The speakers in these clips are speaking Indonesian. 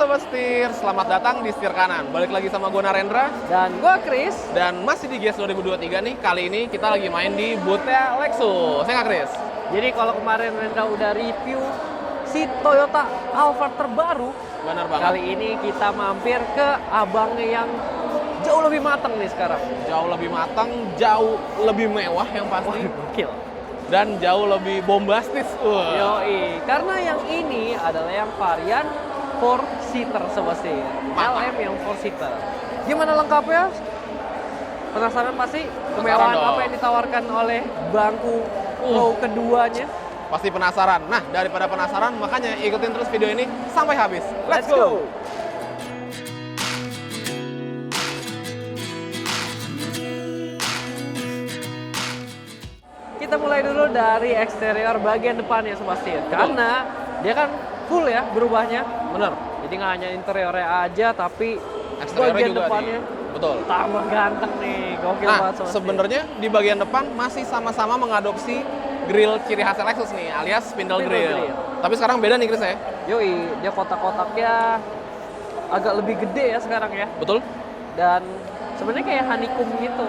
Sobat Setir, selamat datang di Setir Kanan. Balik lagi sama gue Narendra. Dan gue Chris. Dan masih di GIIAS 2023 nih. Kali ini kita lagi main di booth-nya Lexus. Ya nggak, Chris? Jadi kalau kemarin Rendra udah review si Toyota Alphard terbaru, Benar banget. kali ini kita mampir ke abangnya yang jauh lebih matang nih sekarang. Jauh lebih matang, jauh lebih mewah yang pasti. Gokil. Dan jauh lebih bombastis. Yoi, karena yang ini adalah yang varian 4-seater Sobat Setir. LM yang 4-seater. Gimana lengkapnya? Penasaran pasti? Kemewahan dong. apa yang ditawarkan oleh bangku row keduanya? Pasti penasaran. Nah, daripada penasaran, makanya ikutin terus video ini sampai habis. Let's go! Kita mulai dulu dari eksterior bagian depannya Sobat Setir. Karena dia kan full ya berubahnya. Bener. Jadi nggak hanya interiornya aja, tapi Eksteriornya bagian juga depannya Betul. tambah ganteng nih. Gokil Nah, banget Sobat Setir. sebenarnya di bagian depan masih sama-sama mengadopsi grill ciri khas Lexus nih, alias spindle Spindle grill. grill. Tapi sekarang beda nih, Chris ya. Yoi, dia kotak-kotaknya agak lebih gede ya sekarang ya. Betul? Dan sebenarnya kayak honeycomb gitu,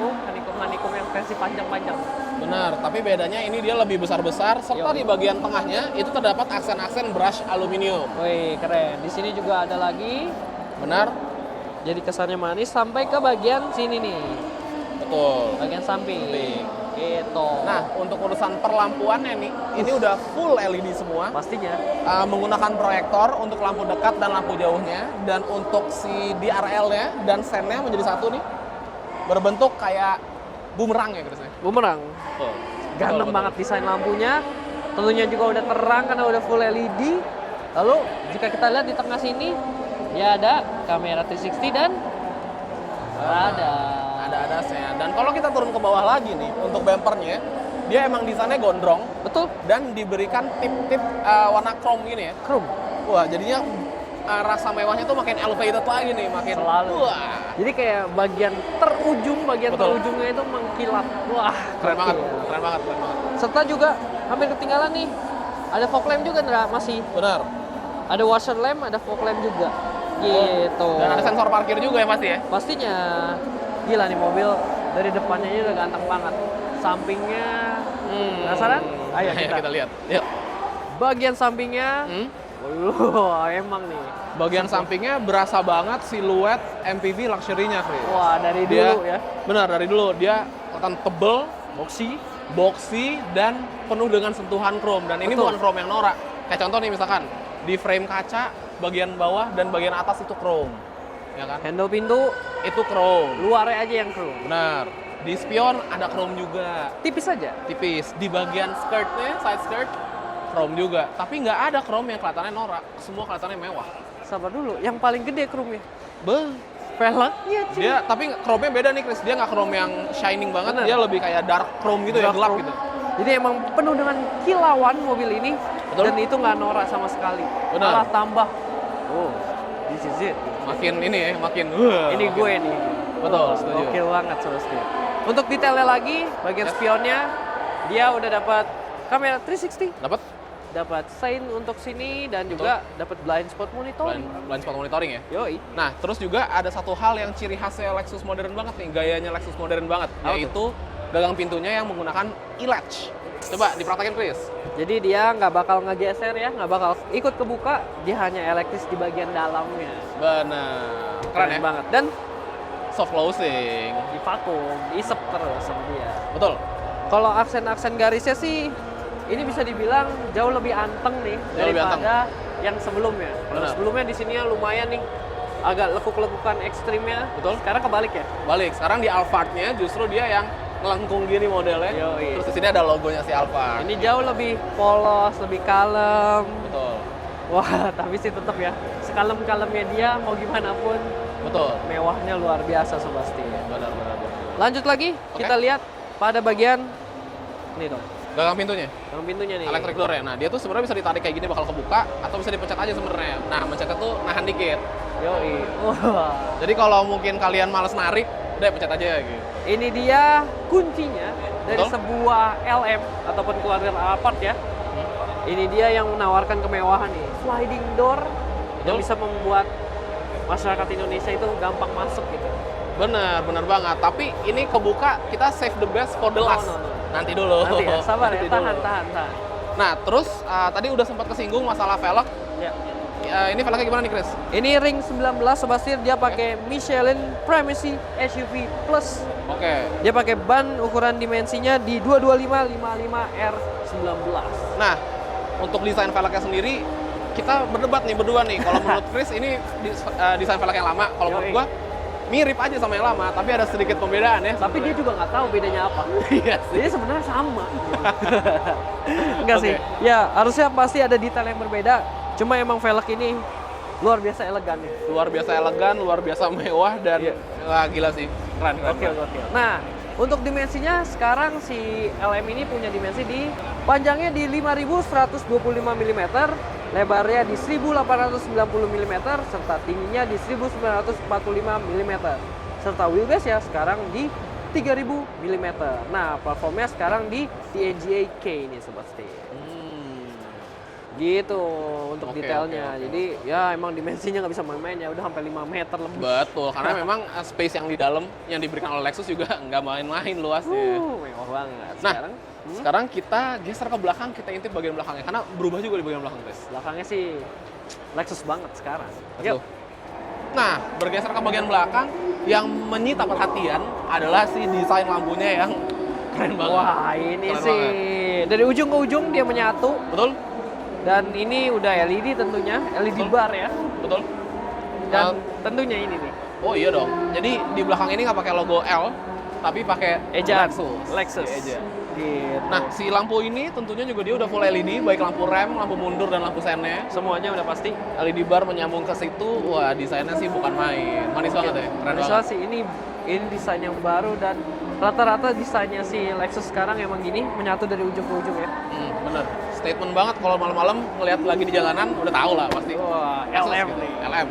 honeycomb yang versi panjang-panjang. Benar, tapi bedanya ini dia lebih besar-besar, serta di bagian tengahnya itu terdapat aksen-aksen brush aluminium. Wih, keren. Di sini juga ada lagi. Benar? Jadi kesannya manis sampai ke bagian sini nih. Betul. Bagian samping. Samping. Gitu. Nah, untuk urusan perlampuannya nih, ini udah full LED semua. pastinya. Menggunakan proyektor untuk lampu dekat dan lampu jauhnya. Dan untuk si DRL-nya dan sen-nya menjadi satu nih. Berbentuk kayak bumerang ya, Chris. Bumerang. Betul. Ganteng Betul, banget desain lampunya. Tentunya juga udah terang karena udah full LED. Lalu jika kita lihat di tengah sini, dia ada kamera 360 dan ada ADAS-nya. Dan kalau kita turun ke bawah lagi nih, untuk bumpernya, dia emang desainnya gondrong betul, dan diberikan tip-tip warna chrome gini ya. chrome. Wah, jadinya rasa mewahnya tuh makin elevated lagi nih, makin Selalu. wah. Jadi kayak bagian Betul. terujungnya itu mengkilat. Wah, Keren banget, gokil. keren banget, keren banget. Serta juga hampir ketinggalan nih. Ada fog lamp juga Ndra, masih. Benar. Ada washer lamp, ada fog lamp juga. Gitu. Dan ada sensor parkir juga ya pasti ya. Pastinya. Gila nih mobil dari depannya ini udah ganteng banget. Sampingnya penasaran? Ayo kita lihat. Yuk. bagian sampingnya. Wah, emang nih. Bagian sampingnya berasa banget siluet MPV luxury-nya, Chris. Wah, dari Dia, dulu ya. Benar, dari dulu. Dia kelihatan tebel, boxy, dan penuh dengan sentuhan chrome. Dan ini Betul. bukan chrome yang norak. Kayak contoh nih misalkan, di frame kaca, bagian bawah dan bagian atas itu chrome. Ya kan? Handle pintu Itu chrome. luarnya aja yang chrome. Benar. Di spion ada chrome juga. Tipis aja. Tipis. Di bagian skirtnya, side skirt, chrome juga. Tapi nggak ada chrome yang kelihatannya norak. Semua kelihatannya mewah. Sabar dulu, yang paling gede chrome-nya. Beuh. Velgnya cuy. Dia tapi chrome-nya beda nih, Chris. Dia nggak chrome yang shining banget, Bener. dia lebih kayak dark chrome gitu ya, Dark gelap chrome. gitu. Jadi emang penuh dengan kilauan mobil ini. Betul. Dan itu nggak norak sama sekali. Benar. Malah tambah. Oh, this is it. Makin ini ya, makin Ini gue nih. Betul, setuju. Oke banget Sobat Setir. Untuk detailnya lagi, bagian Yes. spionnya dia udah dapat kamera 360, dapat dapat sign untuk sini dan juga dapat blind spot monitoring. blind spot monitoring ya. Yoi. Nah, terus juga ada satu hal yang ciri khasnya Lexus modern banget nih, gayanya Lexus modern banget, Apa yaitu gagang pintunya yang menggunakan e-latch. Coba dipraktekin, Chris. Jadi dia nggak bakal ngegeser ya, nggak bakal ikut kebuka, dia hanya elektris di bagian dalamnya. Benar. Keren ya? Banget. Dan Soft closing. di vakum, isep terus sama dia. Betul. Kalau aksen-aksen garisnya sih, ini bisa dibilang jauh lebih anteng nih Jauh lebih daripada yang sebelumnya. Kalau Benar. sebelumnya di sini lumayan nih, agak lekuk-lekukan ekstrimnya. Betul. Sekarang kebalik ya. Balik. Sekarang di Alphard-nya justru dia yang ngelengkung gini modelnya. Yoi. Terus di sini ada logonya si Alphard. Ini jauh lebih polos, lebih kalem. Betul. Wah, tapi sih tetap ya, sekalem-kalemnya dia mau gimana pun Betul. mewahnya luar biasa Sobat Setir. Benar. Lanjut lagi, Oke. kita lihat pada bagian ini dong, Gagang pintunya. yang pintunya nih. Electric door ya. Nah, dia tuh sebenarnya bisa ditarik kayak gini bakal kebuka atau bisa dipencet aja sebenarnya. Nah, mencetnya tuh nahan dikit. Yoi. Wah. Jadi kalau mungkin kalian males narik, udah pencet aja gitu. Ini dia kuncinya dari Betul. sebuah LM ataupun keluarga Alphard ya. Ini dia yang menawarkan kemewahan nih. Sliding door yang Betul. bisa membuat masyarakat Indonesia itu gampang masuk gitu. Bener banget. Tapi ini kebuka, kita save the best for the last. No. Nanti dulu. Nanti ya, sabar ya, Nanti dulu. tahan. Nah, terus tadi udah sempat kesinggung masalah velg. Ya. Ini velgnya gimana nih, Chris? Ini ring 19 Sobat Setir, dia pakai Michelin Primacy SUV Plus. Oke. Dia pakai ban ukuran dimensinya di 225/55R19. Nah, untuk desain velgnya sendiri kita berdebat nih berdua nih. Kalau menurut Chris ini desain velg yang lama. Kalau menurut gua mirip aja sama yang lama, tapi ada sedikit pembedaan ya. Tapi dia juga nggak tahu bedanya apa. Iya sih. Jadi sebenarnya sama. Enggak sih. Ya, harusnya pasti ada detail yang berbeda. Cuma emang velg ini luar biasa elegan nih. Luar biasa elegan, luar biasa mewah dan wah gila sih. Keren. Oke. Nah, untuk dimensinya sekarang si LM ini punya dimensi di panjangnya di 5125 mm, lebarnya di 1890 mm, serta tingginya di 1945 mm. Serta wheelbase ya sekarang di 3000 mm. Nah, platformnya sekarang di TNGA K ini Sobat Setir. Gitu untuk detailnya. Jadi ya emang dimensinya nggak bisa main-main ya, udah sampai 5 meter lebih. Betul, karena memang space yang di dalam yang diberikan oleh Lexus juga nggak main-main luasnya. Mewah banget. Nah, sekarang kita geser ke belakang, kita intip bagian belakangnya karena berubah juga di bagian belakang, guys. Belakangnya sih Lexus banget sekarang. Yuk. Nah, bergeser ke bagian belakang, yang menyita perhatian adalah si desain lampunya yang keren banget. Wah, ini keren sih banget. dari ujung ke ujung dia menyatu. Betul? Dan ini udah LED tentunya, LED bar ya. Betul. Dan tentunya ini nih. Oh iya dong. Jadi di belakang ini nggak pakai logo L, tapi pakai Ejaan. Lexus. Gitu. Nah, si lampu ini tentunya juga dia udah full LED, baik lampu rem, lampu mundur, dan lampu sennya. Semuanya udah pasti. LED bar menyambung ke situ, wah desainnya sih bukan main. Manis banget ya, keren Manis banget. sih, ini desain yang baru dan rata-rata desainnya si Lexus sekarang emang gini, menyatu dari ujung ke ujung ya. Bener. Statement banget kalau malam-malam ngelihat lagi di jalanan, udah tahu lah pasti. Wah, Lexus LM gitu. nih. LM.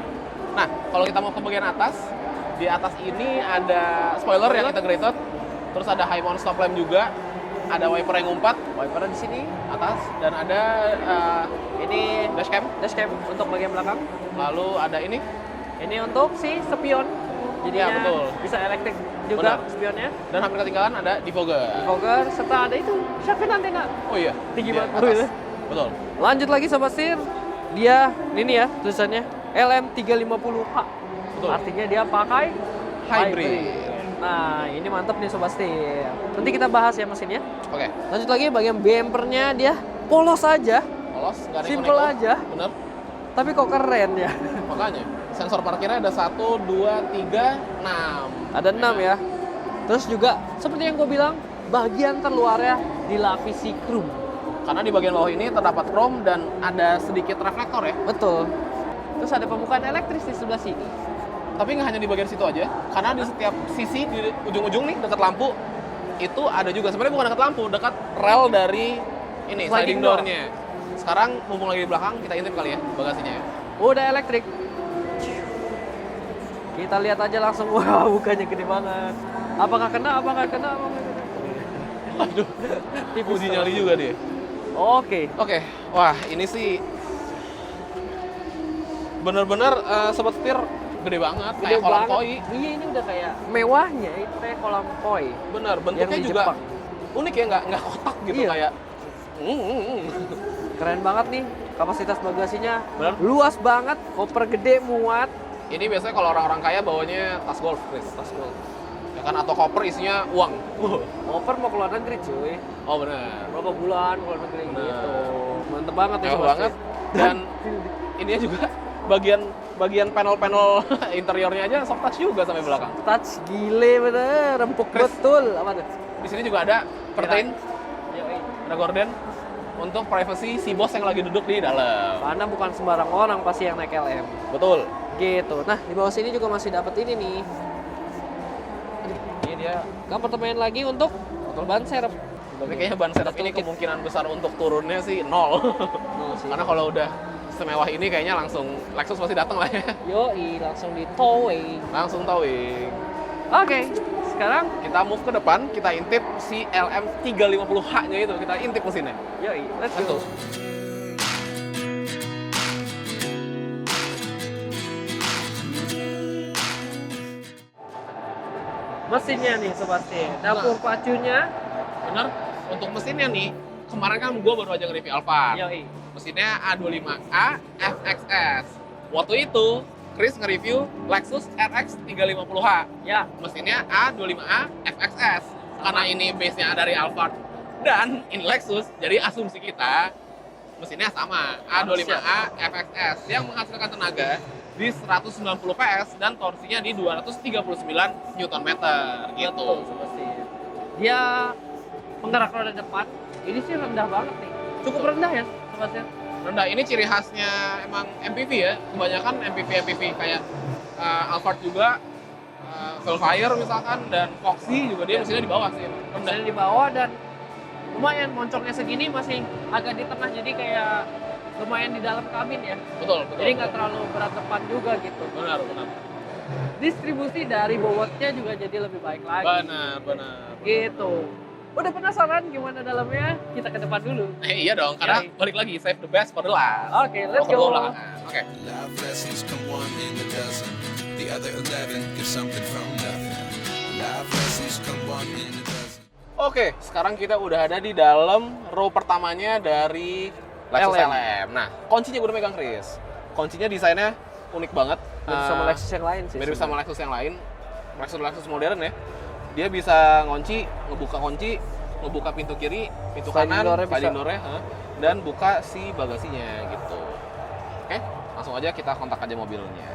Nah, kalau kita mau ke bagian atas, di atas ini ada spoiler yang integrated, terus ada high mount stop lamp juga, ada wiper yang ngumpat, Wipernya di sini atas, dan ada ini dashcam, untuk bagian belakang. lalu ada ini, Ini untuk si spion. Jadinya Ya, betul. bisa elektrik juga Benar. spionnya. dan hampir ketinggalan ada defogger. Defogger serta ada itu sharpin antena. Oh iya, Tinggi Iya, banget. atas. Betul. Lanjut lagi Sobat Setir. Dia ini ya tulisannya LM350H. Betul. Artinya dia pakai Hybrid. Nah, ini mantap nih Sobat Setir. Nanti kita bahas ya mesinnya. Oke, Lanjut lagi bagian bumpernya dia polos aja, polos, nggak ada simple neko-neko. aja, Bener. tapi kok keren ya. Makanya, sensor parkirnya ada 1, 2, 3, 6. Ada 6 ya. Terus juga seperti yang gue bilang, bagian terluarnya dilapisi chrome. Karena di bagian bawah ini terdapat chrome dan ada sedikit reflektor ya. Betul. Terus ada pembukaan elektris di sebelah sini. Tapi nggak hanya di bagian situ aja, karena di setiap sisi, di ujung-ujung nih, dekat lampu, itu ada juga. Sebenarnya bukan dekat lampu, dekat rel dari ini, sliding door. door-nya. Sekarang, mumpung lagi di belakang, kita intip kali ya, bagasinya ya. Udah elektrik. Kita lihat aja langsung, wah bukannya gede banget. Apakah kena, apakah kena, apakah kena. Aduh, Tipis uji tuh. nyali juga dia. Oke. Oke, wah ini sih bener-bener sobat setir gede banget, Gede kayak kolam banget. koi. Iya, ini udah kayak mewahnya itu kayak kolam koi. Bener, Yang bentuknya di juga Jepang. unik ya, nggak kotak gitu Iya. kayak. Keren banget nih. Kapasitas bagasinya Bener. luas banget, koper gede muat. Ini biasanya kalau orang-orang kaya bawanya tas golf, Chris. Tas golf. Ya kan, atau koper isinya uang. Koper mau keluar negeri cuy. Oh bener. Berapa bulan keluar negeri Bener. gitu. Mantep banget ya Mewah Sobat banget. Setir. Dan ini juga bagian panel-panel interiornya aja soft touch juga sampai belakang. Touch gile bener, empuk Chris. betul. Apa tuh? Di sini juga ada curtain, Yoi. ada gorden untuk privacy si bos yang lagi duduk di dalam. Karena bukan sembarang orang pasti yang naik LM. Betul. Gitu. Nah, di bawah sini juga masih dapat ini nih. Ini dia. Kompartemen lagi untuk ban serep. Tapi kayaknya ban serep ini kemungkinan besar untuk turunnya sih 0. Karena kalau udah semewah ini kayaknya langsung Lexus pasti datang lah ya. Yoi, langsung di towing. Langsung towing. Oke, sekarang Kita move ke depan, kita intip si LM350H-nya itu, kita intip mesinnya. yoi, let's Let's go. go. Mesinnya nih Sobat Steve. Dapur pacunya. Bener, untuk mesinnya nih, kemarin kan gue baru aja nge-review Alphard. Yoi. Mesinnya A25A FXS. Waktu itu, Chris nge-review Lexus RX 350h. Ya. Mesinnya A25A FXS. Karena ini base-nya dari Alphard dan ini Lexus, jadi asumsi kita mesinnya sama, A25A FXS yang menghasilkan tenaga di 190 PS dan torsinya di 239 Nm gitu. Sobat Steve. Dia penggerak roda depan, ini sih rendah banget nih. Cukup rendah ya Sobat Steve. Rendah, ini ciri khasnya emang MPV ya, kebanyakan MPV kayak Alphard juga, Velfire misalkan, dan Foxy juga dia mesinnya di bawah sih, rendah. Mesinnya di bawah dan lumayan moncongnya segini, masih agak di tengah, jadi kayak lumayan di dalam kabin ya. Betul. Jadi nggak terlalu berat depan juga gitu. Benar. Distribusi dari bobotnya juga jadi lebih baik lagi. Benar. Gitu. Udah penasaran gimana dalamnya? Kita ke depan dulu. Iya dong, karena balik lagi save the best for the last. Oke, let's go. Oke. Life lessons come one in a dozen. The other 11 get something from nothing. Life lessons come one in a dozen. Oke, sekarang kita udah ada di dalam row pertamanya dari Lexus LM. LM. Nah, kuncinya gue udah megang, Chris. Kuncinya desainnya unik banget. Mirip sama Lexus yang lain sih. Mirip sama Lexus yang lain. Lexus modern ya. Dia bisa ngebuka kunci, ngebuka pintu kiri, pintu Sliding kanan, door-nya sliding bisa. door-nya, dan buka si bagasinya gitu. Oke, langsung aja kita kontak aja mobilnya.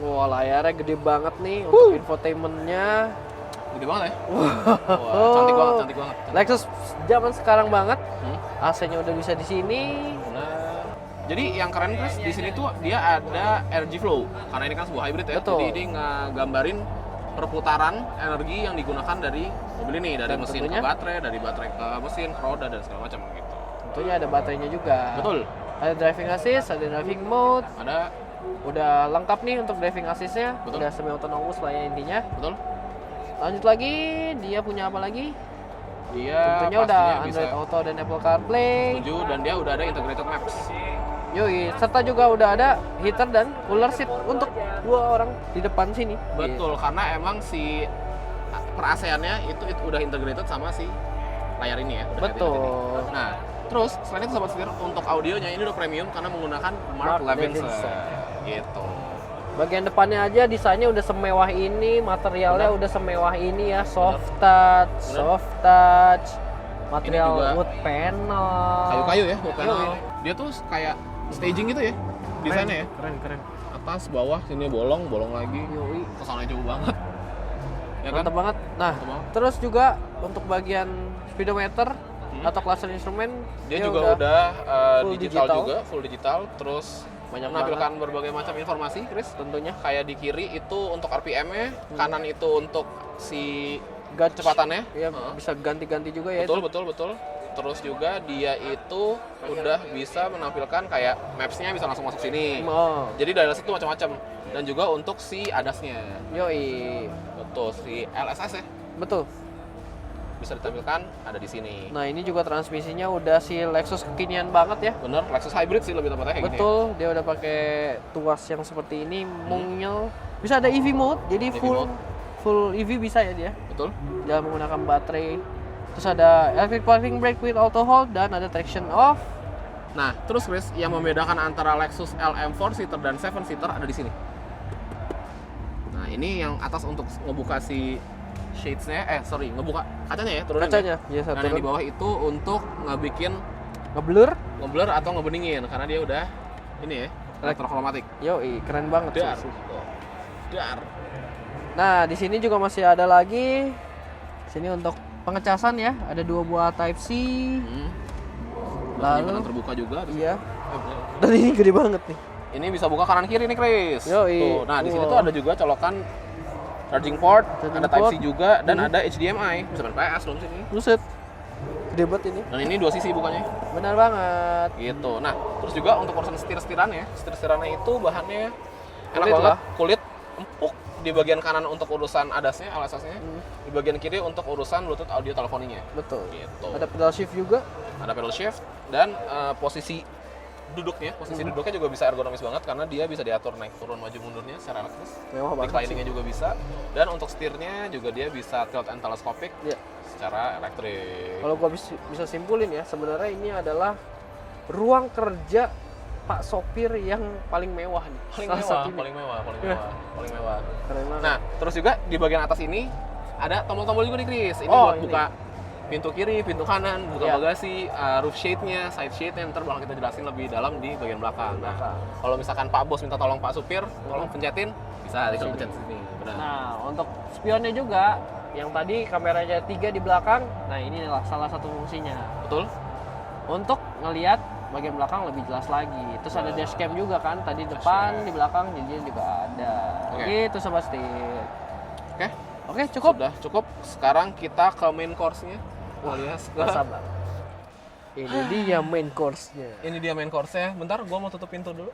Wah, layarnya gede banget nih untuk infotainmentnya. Gede banget ya. Wah, cantik banget. Lexus zaman sekarang banget. Hmm? AC-nya udah bisa di sini. Nah, jadi yang keren Chris di sini tuh dia ada energy flow karena ini kan sebuah hybrid ya. Betul. Jadi dia ngegambarin perputaran energi yang digunakan dari mobil ini, dari Dan mesin tentunya- ke baterai, dari baterai ke mesin, ke roda dan segala macam gitu. Tentunya ada baterainya juga. Betul. Ada driving assist, ada driving mode. Ada Udah lengkap nih untuk driving assist-nya. Betul. Udah semi autonomous lah ya intinya. betul. Lanjut lagi, dia punya apa lagi? Dia Tentunya udah pastinya bisa Android Auto dan Apple CarPlay. 7 dan dia udah ada integrated maps. Yoi, serta juga udah ada heater dan cooler seat untuk 2 orang di depan sini. Betul, karena emang si per-ASEAN-nya itu udah integrated sama si layar ini ya. Udah Betul. integrated ini. Nah, terus selain itu Sobat Setir, untuk audionya ini udah premium karena menggunakan Mark Mark Levinson. Levinson. Gitu. Bagian depannya aja desainnya udah semewah ini, materialnya udah semewah ini ya, soft touch, material juga wood panel. Kayu-kayu ya, wood panel. Yoi. Dia tuh kayak staging gitu ya, desainnya ya. Keren. Atas, bawah, sini bolong lagi. Yoi. Kesannya jauh banget. Ya kan? Mantap banget. Nah, Mantap banget. terus juga untuk bagian speedometer atau cluster instrumen Dia juga udah full digital digital. juga, full digital. Terus Banyak menampilkan berbagai macam informasi, Chris. tentunya Kayak di kiri itu untuk RPM-nya, kanan itu untuk si gauge kecepatannya. ya Heeh. bisa ganti-ganti juga ya. Betul. Terus juga dia itu udah bisa menampilkan kayak maps-nya bisa langsung masuk sini. Oh, Jadi dari situ macam-macam. Dan juga untuk si ADAS-nya. yoi. Betul, si LSS ya. Betul. Bisa ditampilkan ada di sini. Nah, ini juga transmisinya udah si Lexus kekinian banget ya. Bener, Lexus Hybrid sih lebih tepatnya kayak gini. Betul, dia udah pakai tuas yang seperti ini, mungil. Bisa ada EV mode, jadi EV full mode. full EV bisa ya dia. Betul. Dia menggunakan baterai. Terus ada electric parking brake with auto hold dan ada traction off. Nah, terus Chris, yang membedakan antara Lexus LM 4-seater dan 7-seater ada di sini. Nah, ini yang atas untuk ngebuka si shades-nya, ngebuka kacanya ya, turunin Kacanya, ya. ya Dan satu yang di bawah itu untuk ngebikin ngeblur. ngeblur atau ngebeningin, karena dia udah ini ya, elektrochromatic. Yoi, keren banget Dar. sih. Dar. Nah, di sini juga masih ada lagi. Sini untuk pengecasan ya, ada 2 buah Type C. Lalu Lalu terbuka juga. iya. Dan ini gede banget nih. Ini bisa buka kanan kiri nih, Chris. Yoi. Tuh, nah di sini Wow. tuh ada juga colokan charging port, Charging ada Type C port. juga, dan ada HDMI. Bisa main PS dong sini. Buset. Gede banget ini. Dan ini 2 sisi bukannya. Benar banget. Gitu. Nah, terus juga untuk urusan setir-setirannya itu bahannya enak Kulit banget. lah. Kulit empuk di bagian kanan untuk urusan ADAS-nya, LSS-nya. Di bagian kiri untuk urusan Bluetooth audio telefoninya. Betul. Gitu. Ada pedal shift juga. Ada pedal shift dan posisi duduknya, posisi duduknya juga bisa ergonomis banget karena dia bisa diatur naik turun maju mundurnya secara elektris. Mewah banget Reclining-nya juga bisa. Dan untuk setirnya juga dia bisa tilt and telescopic Iya. secara elektrik. Kalau gua bisa simpulin ya, sebenarnya ini adalah ruang kerja Pak sopir yang paling mewah nih. Paling Salah mewah, satunya. paling mewah. Keren banget. Nah, terus juga di bagian atas ini ada tombol-tombol juga nih, Chris. Ini Oh, buat ini. buka pintu kiri, pintu kanan, buka Iya. bagasi, roof shade-nya, side shade-nya, ntar bakal kita jelasin lebih dalam di bagian belakang. Nah, Belakang. kalau misalkan Pak Bos minta tolong Pak Supir, tolong pencetin, bisa tinggal pencet sini. Benar. Nah, untuk spionnya juga, yang tadi kameranya 3 di belakang, nah ini adalah salah satu fungsinya. Betul? Untuk ngelihat bagian belakang lebih jelas lagi. Terus ada dashcam juga kan, tadi depan, di belakang, jadinya juga ada. Oke. Gitu Sobat Setir. Oke, Oke, cukup. sudah cukup. Sekarang kita ke main course-nya. Alias ke... Nggak sabar. Ini dia main course-nya. Ini dia main course-nya. Bentar, gua mau tutup pintu dulu.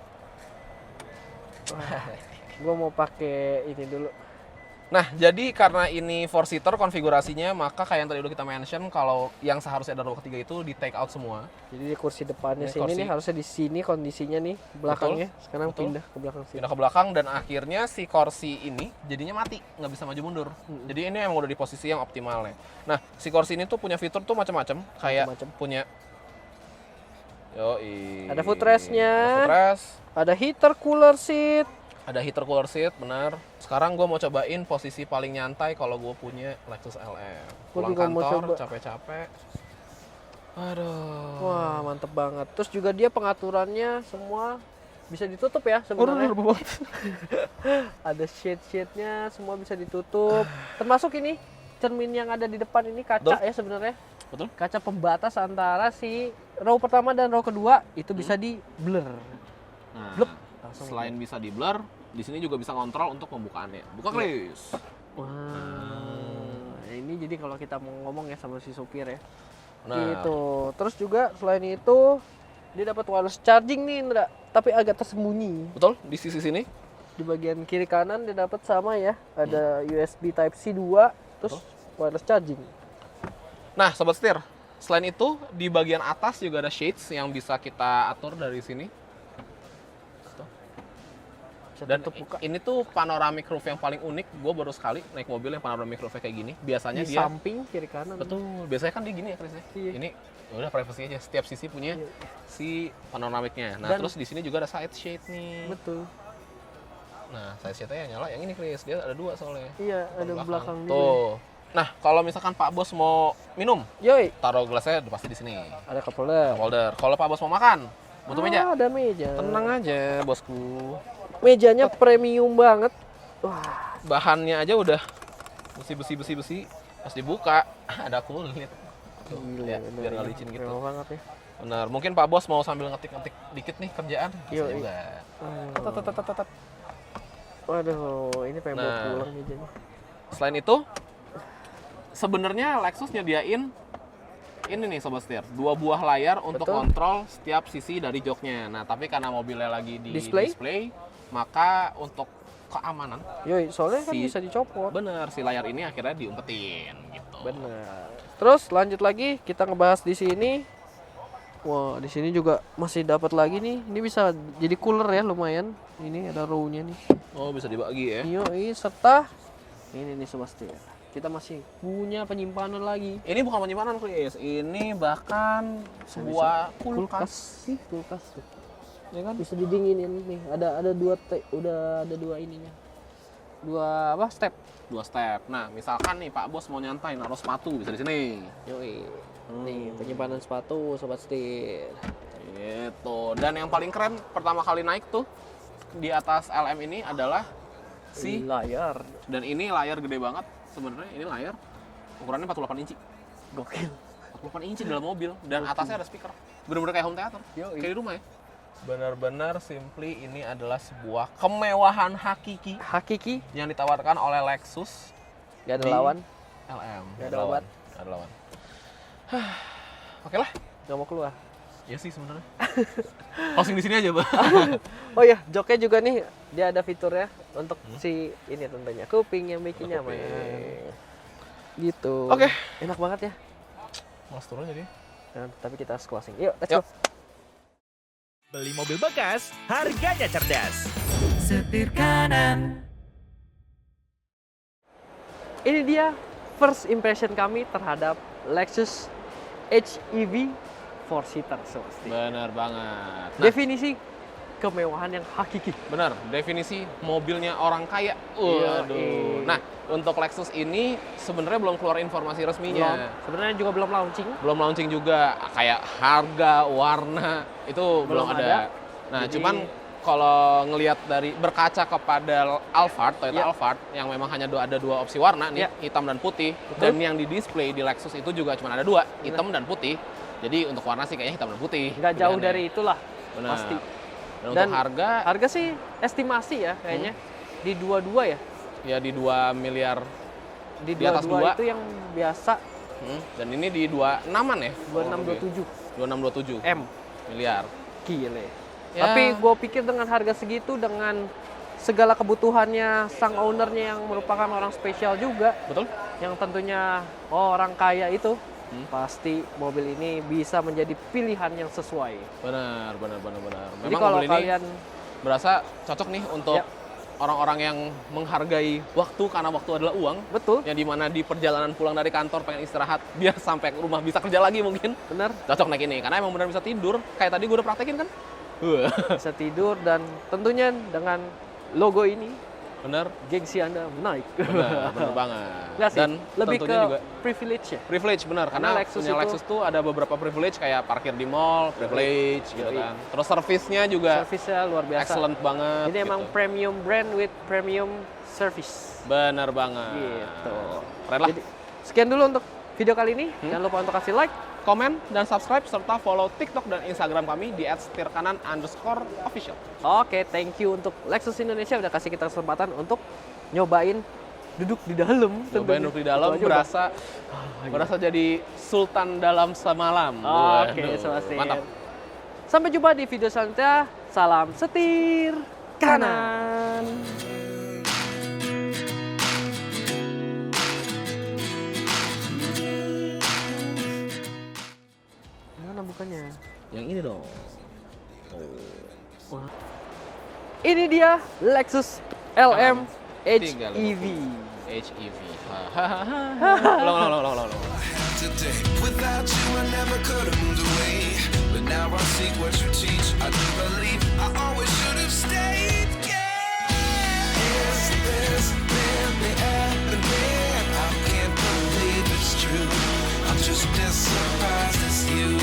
Gua mau pakai ini dulu. Nah, jadi karena ini 4-seater konfigurasinya, maka kayak yang tadi udah kita mention, kalau yang seharusnya ada row ketiga itu di take out semua. Jadi di kursi depannya Ini sini kursi. nih, harusnya di sini kondisinya nih, belakangnya. Sekarang betul. pindah ke belakang sini. Pindah ke belakang dan akhirnya si kursi ini jadinya mati, nggak bisa maju mundur. Jadi ini emang udah di posisi yang optimalnya. Nah, si kursi ini tuh punya fitur tuh macam-macam, kayak Macam-macam. punya Ada footrest-nya. Ada footrest, Ada heater cooler seat. ada heater cooler seat, benar. Sekarang gue mau cobain posisi paling nyantai kalau gue punya Lexus LM. Gua Pulang juga mau kantor, coba. capek-capek. Aduh. Wah, mantep banget. Terus juga dia pengaturannya semua bisa ditutup ya sebenarnya. Ada shade-shade-nya, semua bisa ditutup. Termasuk ini cermin yang ada di depan ini kaca Betul. ya sebenarnya. Betul. Kaca pembatas antara si row pertama dan row kedua itu bisa di blur. Nah, Blep. Langsung selain bisa di blur, di sini juga bisa kontrol untuk pembukaannya. Buka, Chris. Wah, ini jadi kalau kita mau ngomong ya sama si supir ya. Nah, Gitu. Terus juga selain itu dia dapat wireless charging nih, Indra, tapi agak tersembunyi. betul, di sisi sini. Di bagian kiri kanan dia dapat sama ya, ada USB Type C 2, terus wireless charging. Nah, Sobat Setir, selain itu di bagian atas juga ada shades yang bisa kita atur dari sini. Bisa Dan tutup buka. ini tuh panoramic roof yang paling unik. Gue baru sekali naik mobil yang panoramic roofnya kayak gini. Biasanya Di dia samping kiri kanan. betul. Biasanya kan dia gini ya, Chris ya. Iya. Ini udah privacy aja. Setiap sisi punya Iya. si panoramicnya. Nah, Dan- terus di sini juga ada side shade nih. Betul. Nah, side shade-nya yang nyala yang ini, Chris. Dia ada dua soalnya. Iya, ada belakang juga. Tuh. Nah, kalau misalkan Pak Bos mau minum, Yoi, taruh gelasnya udah pasti di sini. ada cup holder. Holder. Kalau Pak Bos mau makan, butuh meja. Ada meja. Tenang aja, bosku. Mejanya premium banget. Wah, Bahannya aja udah besi. Pas dibuka ada kulit. Tuh, gila, ya, bener biar nggak ya. licin gitu. Mewah banget ya. Benar. Mungkin Pak Bos mau sambil ngetik-ngetik dikit nih kerjaan. Bisa Yoi. juga. Tet. Waduh, ini pengen bawa Nah. pulang mejanya. Selain itu, sebenarnya Lexus nyediain ini nih Sobat Setir, 2 buah layar untuk Betul. kontrol setiap sisi dari joknya. Nah, tapi karena mobilnya lagi di Display? maka untuk keamanan, Yoi, soalnya kan Si- bisa dicopot. bener si layar ini akhirnya diumpetin gitu. Bener. Terus lanjut lagi kita ngebahas di sini. Wah, di sini juga masih dapat lagi nih. Ini bisa jadi cooler ya lumayan. Ini ada row-nya nih. Oh, bisa dibagi ya. Yoi, serta ini nih Sobat Setir. Kita masih punya penyimpanan lagi. Ini bukan penyimpanan, Chris. Ini bahkan sebuah kulkas. Sih, kulkas tuh. Ya kan? Bisa didinginin nih. Ada udah ada dua ininya. Dua apa? Step. 2 step. Nah, misalkan nih Pak Bos mau nyantai naruh sepatu bisa di sini. Yoi. Nih, penyimpanan sepatu Sobat Setir. Gitu. Dan yang paling keren pertama kali naik tuh di atas LM ini adalah si layar. dan ini layar gede banget. Sebenarnya ini layar ukurannya 48 inci. Gokil. 48 inci dalam mobil dan atasnya ada speaker. Bener-bener kayak home theater. Yoi. Kayak di rumah ya. Benar-benar simply ini adalah sebuah kemewahan hakiki Hakiki, yang ditawarkan oleh Lexus gak ada Di- lawan, LM. Nggak ada obat. Nggak ada lawan. Oke lah. gak mau keluar. Ya sih sebenarnya. Closing di sini aja, Bang. Oh ya, joknya juga nih dia ada fiturnya untuk si ini tentunya kuping yang bikin nyaman. Gitu. Oke. Enak banget ya. Mas turun jadi. Nah, tapi kita harus closing. Yuk, let's Yuk. go. Beli mobil bekas, harganya cerdas. Setir kanan. Ini dia first impression kami terhadap Lexus HEV 4-seater Sosti. Bener banget. Nah, Definisi kemewahan yang hakiki. bener, definisi mobilnya orang kaya. Iya, Waduh. Nah, untuk Lexus ini sebenarnya belum keluar informasi resminya. Sebenarnya juga belum launching. Belum launching juga, kayak harga, warna, itu belum ada. Nah, Jadi- cuman kalau ngelihat dari berkaca kepada Alphard, Toyota Ya. Alphard yang memang hanya ada dua opsi warna nih, Ya. hitam dan putih. Betul. Dan yang di display di Lexus itu juga cuma ada dua, hitam dan putih. Jadi untuk warna sih kayaknya hitam dan putih. Nggak jauh pilihannya. dari itulah. Benar. Pasti. Dan, Dan untuk harga Harga sih estimasi ya kayaknya. Di 22 ya. ya di 2 miliar. Di Di atas 22 2. itu yang biasa Dan ini di 26-an ya? 2627 2627 M. miliar. Gile. Ya. Tapi gue pikir dengan harga segitu, dengan segala kebutuhannya sang ownernya yang merupakan orang spesial juga, Betul? yang tentunya orang kaya itu, pasti mobil ini bisa menjadi pilihan yang sesuai. Benar. Jadi Memang kalau mobil ini kalian berasa cocok nih untuk Ya. orang-orang yang menghargai waktu karena waktu adalah uang. betul, Yang dimana di perjalanan pulang dari kantor pengen istirahat biar sampai ke rumah bisa kerja lagi mungkin. bener, Cocok naik ini karena emang benar bisa tidur. Kayak tadi gue udah praktekin kan. bisa tidur dan tentunya dengan logo ini Bener. gengsi Anda naik. Bener banget. Nggak sih, Dan lebih ke tentunya juga privilege ya. privilege benar karena Karena Lexus punya itu- Lexus tuh ada beberapa privilege kayak parkir di mall, privilege gitu Yoi. kan. Terus servisnya juga Servisnya luar biasa. excellent banget. Ini emang gitu. premium brand with premium service. Bener banget. Gitu. Keren lah. Jadi, sekian dulu untuk video kali ini. Jangan lupa untuk kasih like. Komen dan subscribe serta follow TikTok dan Instagram kami di @setirkanan_official. Oke, thank you untuk Lexus Indonesia udah kasih kita kesempatan untuk nyobain duduk di dalam. Cobain duduk di dalam Itu aja berasa jadi sultan dalam semalam. Oke, Waduh, Sebastian. mantap. Sampai jumpa di video selanjutnya. Salam setir kanan. Mana bukannya? Yang ini dong. Ini dia Lexus LM Tinggal HEV. HEV. Ulang. Today, without you, I never could have moved away. But now I see what you teach. I do believe I always should have stayed. Yeah. Is this really happening? I can't believe it's true. I'm just as surprised as you.